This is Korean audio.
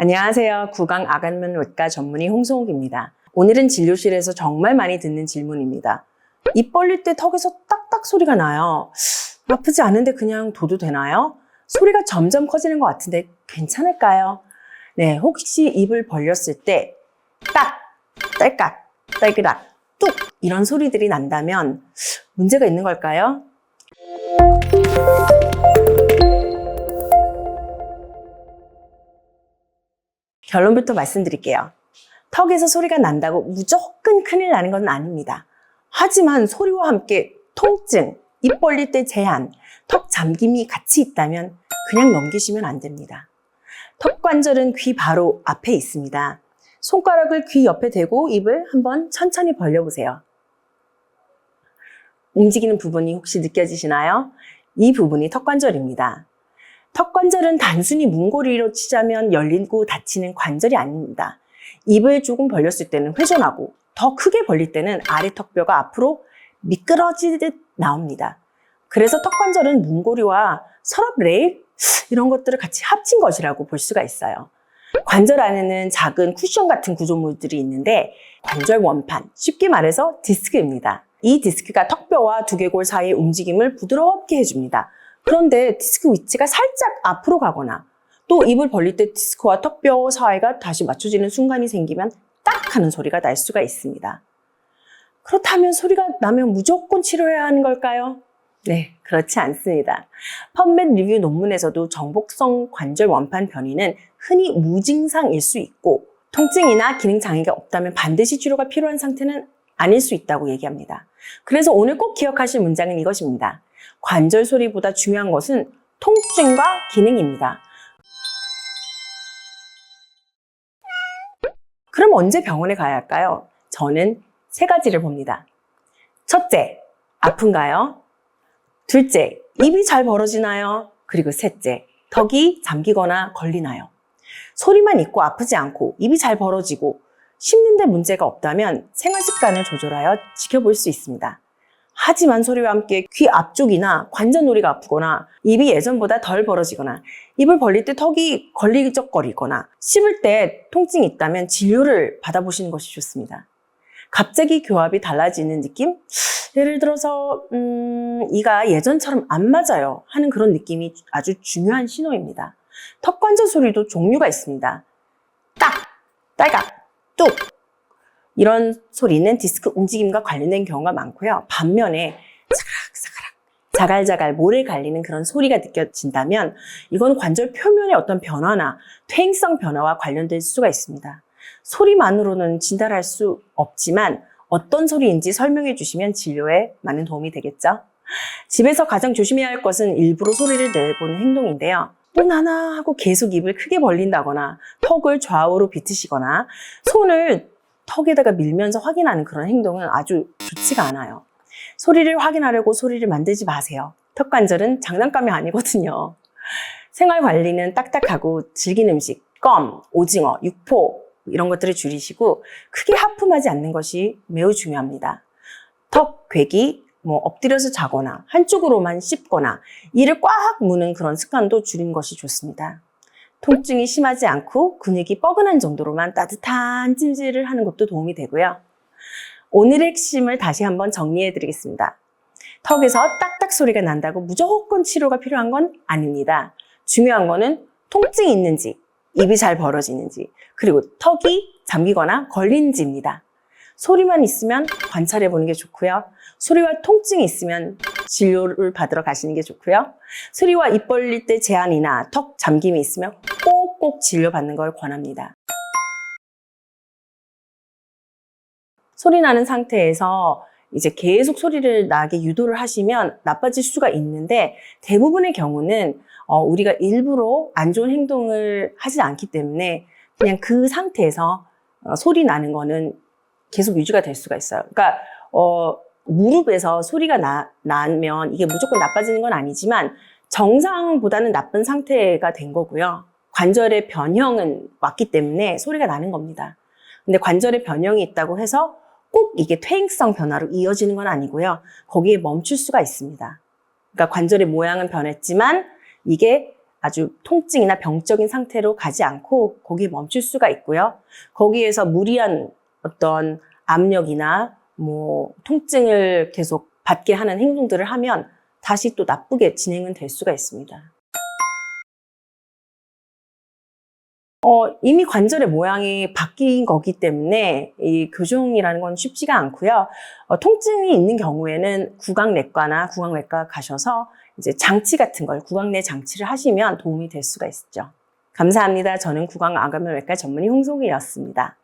안녕하세요. 구강아간면외과 전문의 홍성욱입니다. 오늘은 진료실에서 정말 많이 듣는 질문입니다. 입 벌릴 때 턱에서 딱딱 소리가 나요. 아프지 않은데 그냥 둬도 되나요? 소리가 점점 커지는 것 같은데 괜찮을까요? 네, 혹시 입을 벌렸을 때 딱, 딸깍, 딸그락, 뚝 이런 소리들이 난다면 문제가 있는 걸까요? 결론부터 말씀드릴게요. 턱에서 소리가 난다고 무조건 큰일 나는 건 아닙니다. 하지만 소리와 함께 통증, 입 벌릴 때 제한, 턱 잠김이 같이 있다면 그냥 넘기시면 안 됩니다. 턱 관절은 귀 바로 앞에 있습니다. 손가락을 귀 옆에 대고 입을 한번 천천히 벌려보세요. 움직이는 부분이 혹시 느껴지시나요? 이 부분이 턱 관절입니다. 턱 관절은 단순히 문고리로 치자면 열리고 닫히는 관절이 아닙니다. 입을 조금 벌렸을 때는 회전하고 더 크게 벌릴 때는 아래 턱뼈가 앞으로 미끄러지듯 나옵니다. 그래서 턱 관절은 문고리와 서랍 레일 이런 것들을 같이 합친 것이라고 볼 수가 있어요. 관절 안에는 작은 쿠션 같은 구조물들이 있는데 관절 원판, 쉽게 말해서 디스크입니다. 이 디스크가 턱뼈와 두개골 사이의 움직임을 부드럽게 해줍니다. 그런데 디스크 위치가 살짝 앞으로 가거나 또 입을 벌릴 때 디스크와 턱뼈 사이가 다시 맞춰지는 순간이 생기면 딱 하는 소리가 날 수가 있습니다. 그렇다면 소리가 나면 무조건 치료해야 하는 걸까요? 네, 그렇지 않습니다. 펀맷 리뷰 논문에서도 정복성 관절 원판 변이는 흔히 무증상일 수 있고 통증이나 기능 장애가 없다면 반드시 치료가 필요한 상태는 아닐 수 있다고 얘기합니다. 그래서 오늘 꼭 기억하실 문장은 이것입니다. 관절 소리보다 중요한 것은 통증과 기능입니다. 그럼 언제 병원에 가야 할까요? 저는 세 가지를 봅니다. 첫째, 아픈가요? 둘째, 입이 잘 벌어지나요? 그리고 셋째, 턱이 잠기거나 걸리나요? 소리만 있고 아프지 않고 입이 잘 벌어지고 씹는데 문제가 없다면 생활 습관을 조절하여 지켜볼 수 있습니다. 하지만 소리와 함께 귀 앞쪽이나 관자놀이가 아프거나 입이 예전보다 덜 벌어지거나 입을 벌릴 때 턱이 걸리적거리거나 씹을 때 통증이 있다면 진료를 받아보시는 것이 좋습니다. 갑자기 교합이 달라지는 느낌? 예를 들어서 이가 예전처럼 안 맞아요 하는 그런 느낌이 아주 중요한 신호입니다. 턱 관절 소리도 종류가 있습니다. 딱, 딸깍, 뚝 이런 소리는 디스크 움직임과 관련된 경우가 많고요. 반면에 사가락, 자갈자갈 모래 갈리는 그런 소리가 느껴진다면 이건 관절 표면의 어떤 변화나 퇴행성 변화와 관련될 수가 있습니다. 소리만으로는 진단할 수 없지만 어떤 소리인지 설명해 주시면 진료에 많은 도움이 되겠죠. 집에서 가장 조심해야 할 것은 일부러 소리를 내보는 행동인데요. 또 하나 하고 계속 입을 크게 벌린다거나 턱을 좌우로 비트시거나 손을 턱에다가 밀면서 확인하는 그런 행동은 아주 좋지가 않아요. 소리를 확인하려고 소리를 만들지 마세요. 턱 관절은 장난감이 아니거든요. 생활 관리는 딱딱하고 질긴 음식, 껌, 오징어, 육포 이런 것들을 줄이시고 크게 하품하지 않는 것이 매우 중요합니다. 턱 괴기, 엎드려서 자거나 한쪽으로만 씹거나 이를 꽉 무는 그런 습관도 줄이는 것이 좋습니다. 통증이 심하지 않고 근육이 뻐근한 정도로만 따뜻한 찜질을 하는 것도 도움이 되고요. 오늘의 핵심을 다시 한번 정리해 드리겠습니다. 턱에서 딱딱 소리가 난다고 무조건 치료가 필요한 건 아닙니다. 중요한 거는 통증이 있는지, 입이 잘 벌어지는지, 그리고 턱이 잠기거나 걸리는지입니다. 소리만 있으면 관찰해 보는 게 좋고요. 소리와 통증이 있으면 진료를 받으러 가시는 게 좋고요. 소리와 입 벌릴 때 제한이나 턱 잠김이 있으면 꼭꼭 진료받는 걸 권합니다. 소리 나는 상태에서 이제 계속 소리를 나게 유도를 하시면 나빠질 수가 있는데 대부분의 경우는 우리가 일부러 안 좋은 행동을 하지 않기 때문에 그냥 그 상태에서 소리 나는 거는 계속 유지가 될 수가 있어요. 그러니까 무릎에서 소리가 나면 이게 무조건 나빠지는 건 아니지만 정상보다는 나쁜 상태가 된 거고요. 관절의 변형은 왔기 때문에 소리가 나는 겁니다. 근데 관절의 변형이 있다고 해서 꼭 이게 퇴행성 변화로 이어지는 건 아니고요. 거기에 멈출 수가 있습니다. 그러니까 관절의 모양은 변했지만 이게 아주 통증이나 병적인 상태로 가지 않고 거기에 멈출 수가 있고요. 거기에서 무리한 어떤 압력이나 통증을 계속 받게 하는 행동들을 하면 다시 또 나쁘게 진행은 될 수가 있습니다. 이미 관절의 모양이 바뀐 거기 때문에 이 교정이라는 건 쉽지가 않고요. 통증이 있는 경우에는 구강내과나 구강외과 가셔서 이제 장치 같은 걸 구강내 장치를 하시면 도움이 될 수가 있죠. 감사합니다. 저는 구강암관면외과 전문의 홍송이었습니다.